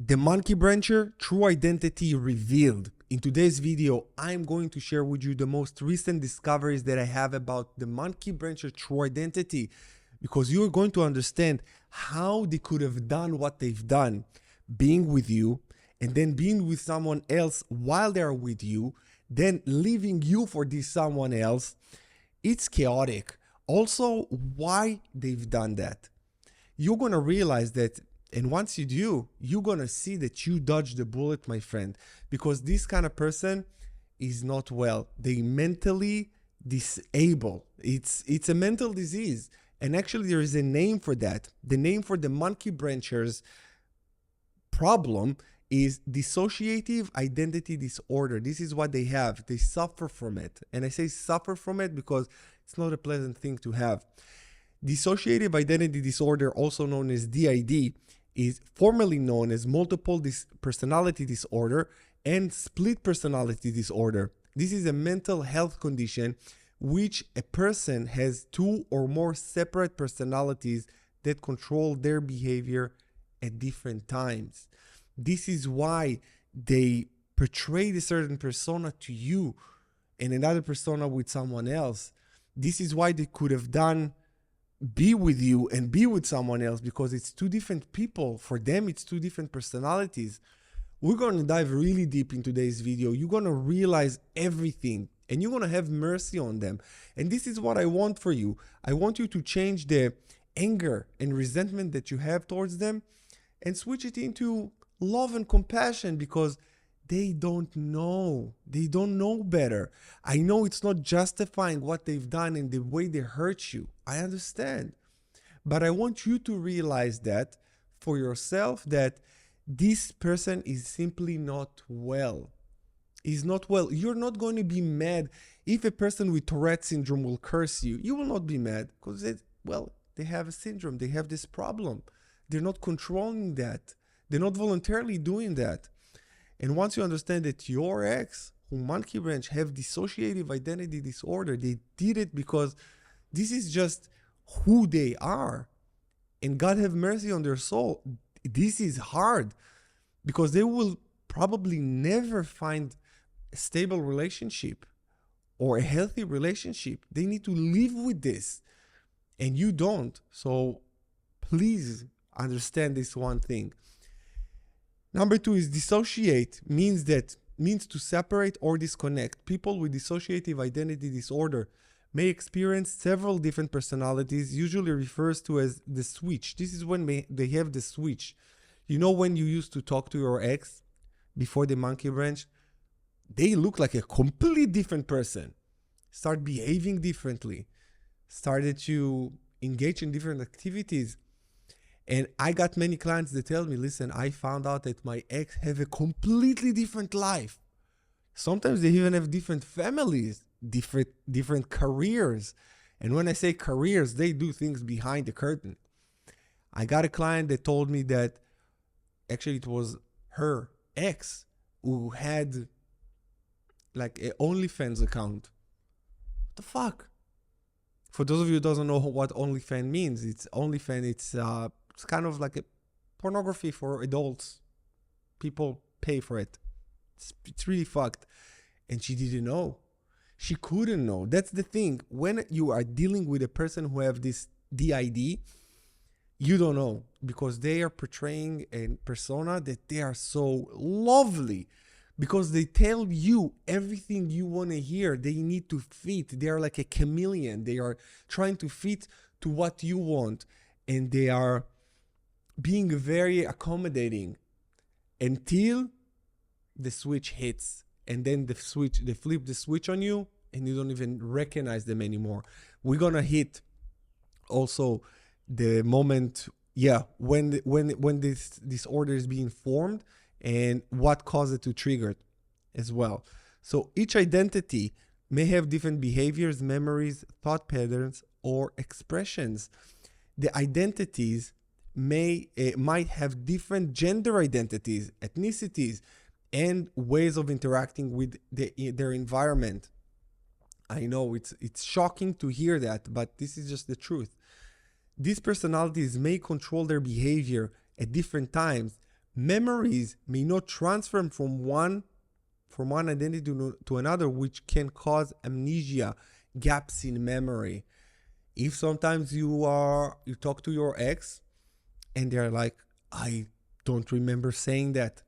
The monkey brancher, true identity revealed. In today's video, I'm going to share with you the most recent discoveries that I have about the monkey brancher true identity, because you're going to understand how they could have done what they've done, being with you and then being with someone else while they're with you, then leaving you for this someone else. It's chaotic. Also, why they've done that. You're going to realize that. And once you do, you're going to see that you dodged the bullet, my friend, because this kind of person is not well. They mentally disabled. It's a mental disease. And actually there is a name for that. The name for the monkey brancher's problem is dissociative identity disorder. This is what they have. They suffer from it. And I say suffer from it because it's not a pleasant thing to have. Dissociative identity disorder, also known as DID, is formerly known as multiple personality disorder and split personality disorder. This is a mental health condition which a person has two or more separate personalities that control their behavior at different times. This is why they portray a certain persona to you and another persona with someone else. This is why they could have be with you and be with someone else, because it's two different people. For them, it's two different personalities. We're going to dive really deep in today's video. You're going to realize everything and you're going to have mercy on them. And this is what I want for you. I want you to change the anger and resentment that you have towards them and switch it into love and compassion, because they don't know. They don't know better. I know it's not justifying what they've done and the way they hurt you. I understand. But I want you to realize that for yourself, that this person is simply not well. He's not well. You're not going to be mad if a person with Tourette syndrome will curse you. You will not be mad because they have a syndrome. They have this problem. They're not controlling that. They're not voluntarily doing that. And once you understand that your ex, who monkey branch, have dissociative identity disorder, they did it because this is just who they are. And God have mercy on their soul. This is hard because they will probably never find a stable relationship or a healthy relationship. They need to live with this and you don't. So please understand this one thing. Number two is dissociate, means to separate or disconnect. People with dissociative identity disorder may experience several different personalities, usually refers to as the switch. This is when they have the switch. You know, when you used to talk to your ex before the monkey branch, they look like a completely different person. Start behaving differently, started to engage in different activities. And I got many clients that tell me, listen, I found out that my ex have a completely different life. Sometimes they even have different families, different careers. And when I say careers, they do things behind the curtain. I got a client that told me that actually it was her ex who had like an OnlyFans account. What the fuck? For those of you who doesn't know what OnlyFans means, it's kind of like a pornography for adults. People pay for it. It's really fucked. And she didn't know. She couldn't know. That's the thing. When you are dealing with a person who have this DID, you don't know, because they are portraying a persona that they are so lovely, because they tell you everything you want to hear. They need to fit. They are like a chameleon. They are trying to fit to what you want. And they are being very accommodating until the switch hits, and then they flip the switch on you and you don't even recognize them anymore. We're gonna hit also the moment, when this disorder is being formed and what caused it to trigger it as well. So each identity may have different behaviors, memories, thought patterns, or expressions. The identities might have different gender identities, ethnicities, and ways of interacting with their environment. I know it's shocking to hear that, but this is just the truth. These personalities may control their behavior at different times Memories may not transfer from one identity to another, which can cause amnesia, gaps in memory. If sometimes you talk to your ex and they're like, I don't remember saying that.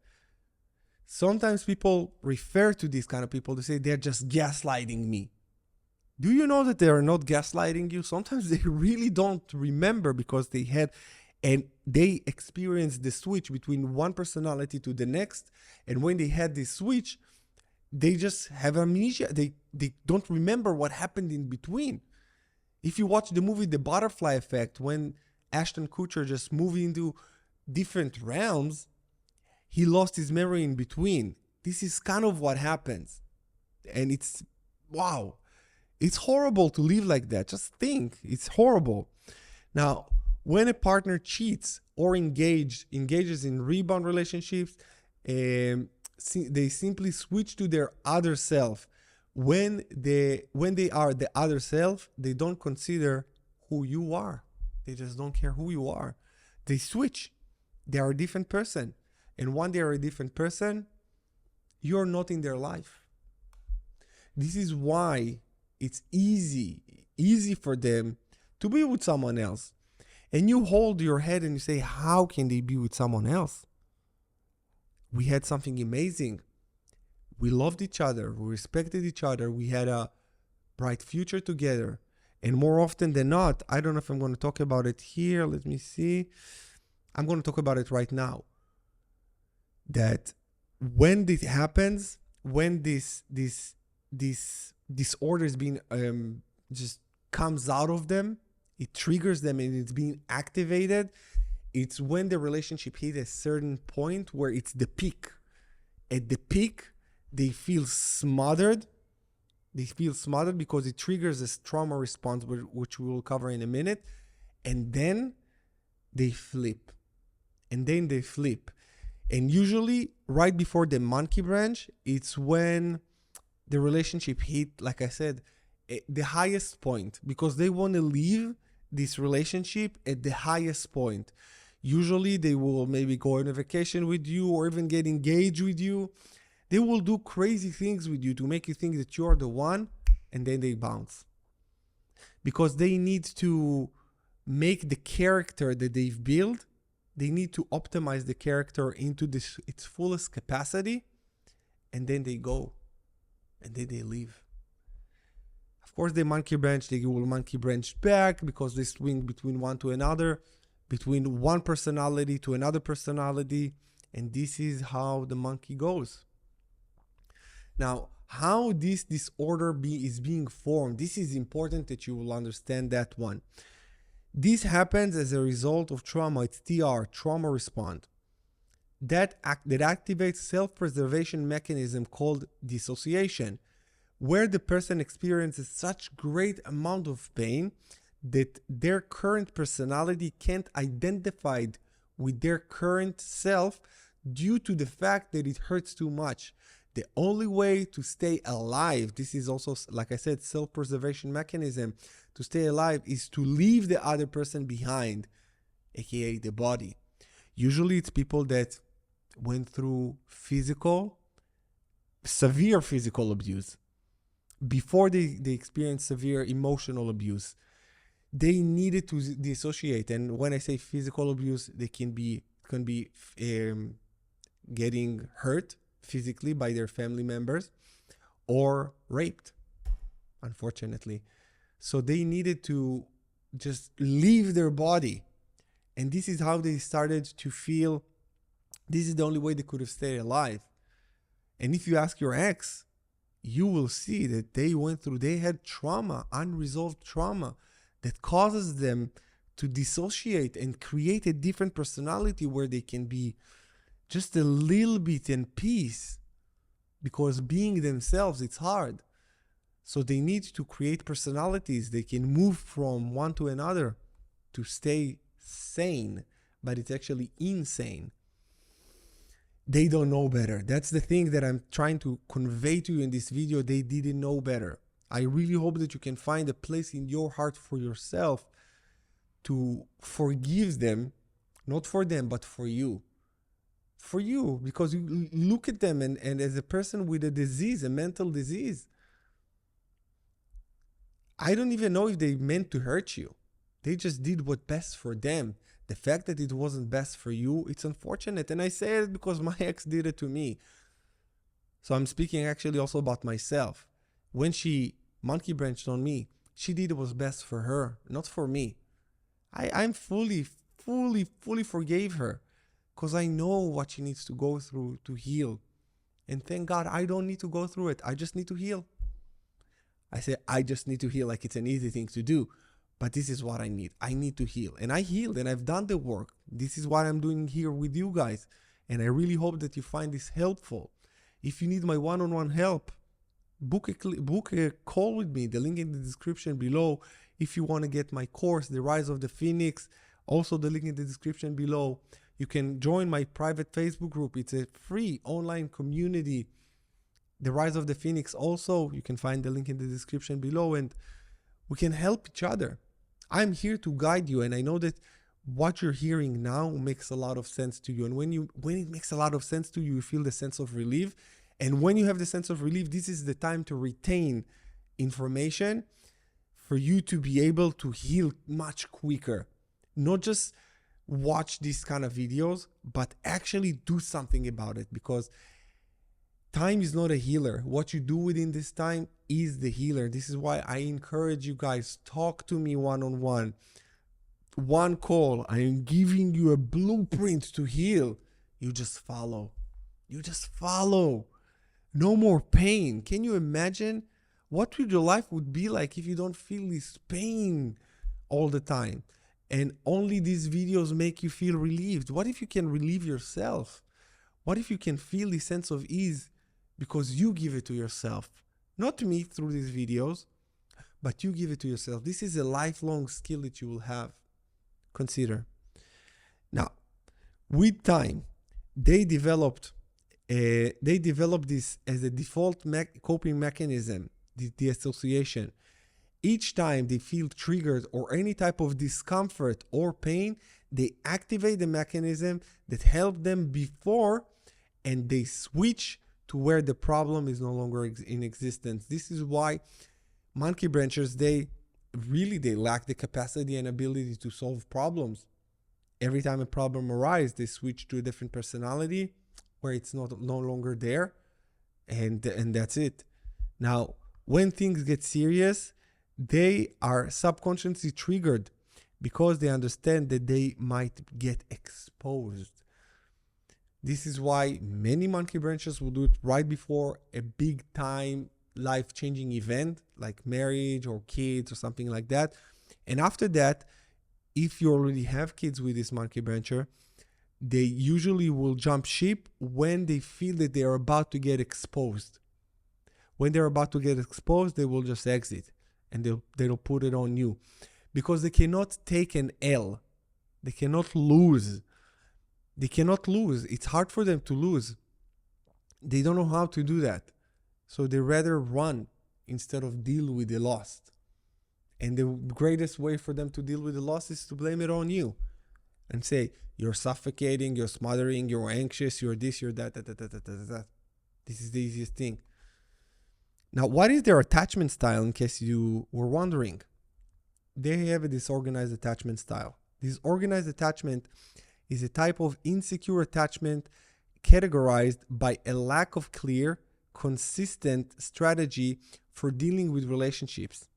Sometimes people refer to these kind of people to say they're just gaslighting me. Do you know that they are not gaslighting you? Sometimes they really don't remember because they experienced the switch between one personality to the next. And when they had this switch, they just have amnesia. They don't remember what happened in between. If you watch the movie The Butterfly Effect, when Ashton Kutcher just moved into different realms, he lost his memory in between. This is kind of what happens. And it's, wow. It's horrible to live like that. Just think, it's horrible. Now, when a partner cheats or engages in rebound relationships, they simply switch to their other self. When they are the other self, they don't consider who you are. They just don't care who you are. They switch. They are a different person. And when they are a different person, you're not in their life. This is why it's easy for them to be with someone else. And you hold your head and you say, how can they be with someone else? We had something amazing. We loved each other. We respected each other. We had a bright future together. And more often than not, I don't know if I'm going to talk about it here. Let me see. I'm going to talk about it right now. That when this happens, when this disorder is being just comes out of them, it triggers them and it's being activated. It's when the relationship hit a certain point where it's the peak. At the peak, they feel smothered. They feel smothered because it triggers this trauma response, which we will cover in a minute. And then they flip. And usually right before the monkey branch, it's when the relationship hit, like I said, the highest point, because they want to leave this relationship at the highest point. Usually they will maybe go on a vacation with you or even get engaged with you. They will do crazy things with you to make you think that you're the one, and then they bounce. Because they need to make the character that they've built, they need to optimize the character into its fullest capacity, and then they go, and then they leave. Of course, they monkey branch, they will monkey branch back because they swing between one to another, between one personality to another personality, and this is how the monkey goes. Now, how this disorder is being formed, this is important that you will understand that one. This happens as a result of trauma. It's TR, trauma response. That activates self-preservation mechanism called dissociation, where the person experiences such great amount of pain that their current personality can't identify with their current self due to the fact that it hurts too much. The only way to stay alive, this is also, like I said, self-preservation mechanism, to stay alive is to leave the other person behind, aka the body. Usually it's people that went through severe physical abuse. Before they experienced severe emotional abuse, they needed to dissociate. And when I say physical abuse, they can be getting hurt physically by their family members or raped, unfortunately. So they needed to just leave their body. And this is how they started to feel this is the only way they could have stayed alive. And if you ask your ex, you will see that they had trauma, unresolved trauma, that causes them to dissociate and create a different personality where they can be just a little bit in peace, because being themselves, it's hard. So they need to create personalities. They can move from one to another to stay sane, but it's actually insane. They don't know better. That's the thing that I'm trying to convey to you in this video. They didn't know better. I really hope that you can find a place in your heart for yourself to forgive them, not for them, but for you. for you, because you look at them and as a person with a disease, a mental disease, I don't even know if they meant to hurt you. They just did what's best for them. The fact that it wasn't best for you, it's unfortunate. And I say it because my ex did it to me. So I'm speaking actually also about myself. When she monkey branched on me, she did what was best for her, not for me. I'm fully forgave her because I know what she needs to go through to heal. And thank God I don't need to go through it. I just need to heal. I say I just need to heal like it's an easy thing to do. But this is what I need. I need to heal. And I healed and I've done the work. This is what I'm doing here with you guys. And I really hope that you find this helpful. If you need my one-on-one help, book a call with me. The link in the description below. If you want to get my course, The Rise of the Phoenix, also the link in the description below. You can join my private Facebook group. It's a free online community. The Rise of the Phoenix also. You can find the link in the description below and we can help each other. I'm here to guide you, and I know that what you're hearing now makes a lot of sense to you. And when it makes a lot of sense to you, you feel the sense of relief. And when you have the sense of relief, this is the time to retain information for you to be able to heal much quicker. Not just watch these kind of videos, but actually do something about it, because time is not a healer. What you do within this time is the healer. This is why I encourage you guys, talk to me one-on-one. One call. I am giving you a blueprint to heal. You just follow. You just follow. No more pain. Can you imagine what would your life would be like if you don't feel this pain all the time? And only these videos make you feel relieved. What if you can relieve yourself? What if you can feel the sense of ease because you give it to yourself? Not me through these videos, but you give it to yourself. This is a lifelong skill that you will have. Consider. Now, with time, they developed this as a default coping mechanism, the association. Each time they feel triggered or any type of discomfort or pain, they activate the mechanism that helped them before, and they switch to where the problem is no longer in existence. This is why monkey branchers, they lack the capacity and ability to solve problems. Every time a problem arises, they switch to a different personality where it's no longer there, and that's it. Now, when things get serious, they are subconsciously triggered because they understand that they might get exposed. This is why many monkey branchers will do it right before a big time life-changing event like marriage or kids or something like that. And after that, if you already have kids with this monkey brancher, they usually will jump ship when they feel that they are about to get exposed. When they're about to get exposed, they will just exit and they'll put it on you, because they cannot take an L. They cannot lose. They cannot lose. It's hard for them to lose. They don't know how to do that. So they rather run instead of deal with the loss. And the greatest way for them to deal with the loss is to blame it on you and say, you're suffocating, you're smothering, you're anxious, you're this, you're that. This is the easiest thing. Now, what is their attachment style, in case you were wondering? They have a disorganized attachment style. Disorganized attachment is a type of insecure attachment categorized by a lack of clear, consistent strategy for dealing with relationships.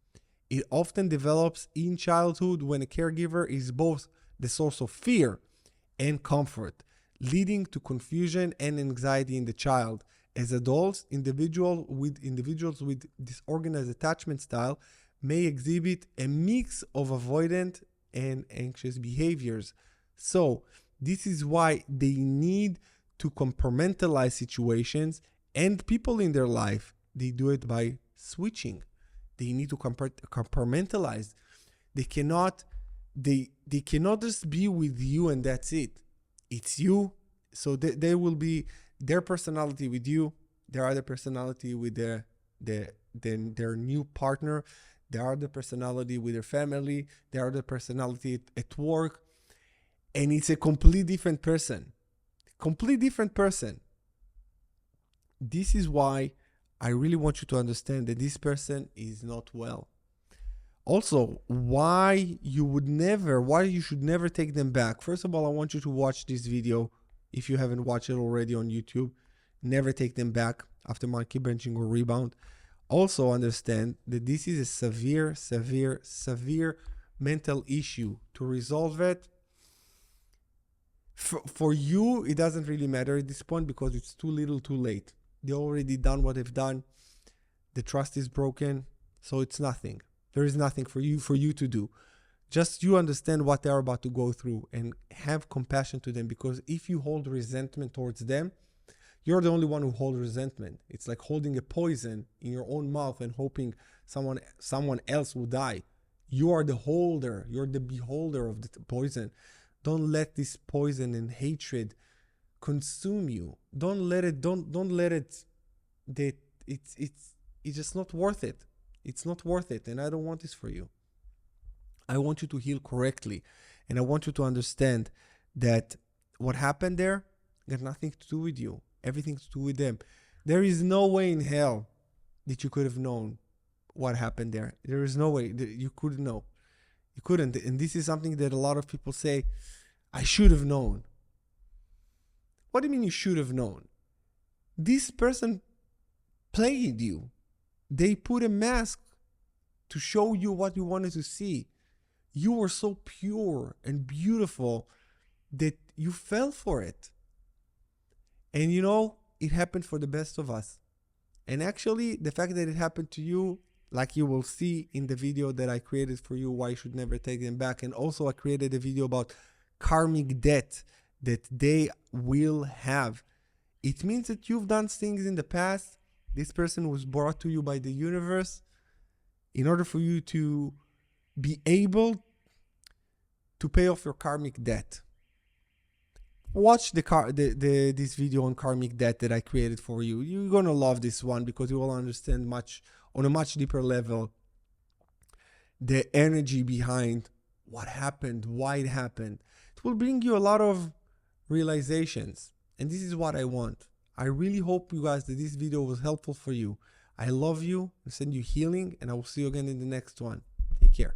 It often develops in childhood when a caregiver is both the source of fear and comfort, leading to confusion and anxiety in the child. As adults, individuals with disorganized attachment style may exhibit a mix of avoidant and anxious behaviors. So this is why they need to compartmentalize situations and people in their life. They do it by switching. They need to compartmentalize. They cannot just be with you and that's it. It's you. So they will be their personality with you, their other personality with their new partner, their other personality with their family, their other personality at work. And it's a completely different person. Complete different person. This is why I really want you to understand that this person is not well. Also, why you should never take them back. First of all, I want you to watch this video if you haven't watched it already on YouTube. Never take them back after monkey branching or rebound. Also understand that this is a severe, severe, severe mental issue. To resolve it, for you, it doesn't really matter at this point because it's too little too late. They already done what they've done. The trust is broken, so it's nothing. There is nothing for you to do. Just you understand what they're about to go through and have compassion to them, because if you hold resentment towards them, you're the only one who holds resentment. It's like holding a poison in your own mouth and hoping someone else will die. You are the holder. You're the beholder of the poison. Don't let this poison and hatred consume you. Don't let it. Don't let it. That it's just not worth it. It's not worth it, and I don't want this for you. I want you to heal correctly, and I want you to understand that what happened there got nothing to do with you. Everything to do with them. There is no way in hell that you could have known what happened there. There is no way that you couldn't know. You couldn't. And this is something that a lot of people say, I should have known. What do you mean you should have known? This person played you. They put a mask to show you what you wanted to see. You were so pure and beautiful that you fell for it. And you know, it happened for the best of us. And actually, the fact that it happened to you, like you will see in the video that I created for you, why you should never take them back. And also I created a video about karmic debt that they will have. It means that you've done things in the past. This person was brought to you by the universe in order for you to be able to pay off your karmic debt. Watch this video on karmic debt that I created for you. You're gonna love this one because you will understand on a much deeper level the energy behind what happened, why it happened. It will bring you a lot of realizations, and this is what I want. I really hope, you guys, that this video was helpful for you. I love you, I send you healing, and I will see you again in the next one. Take care.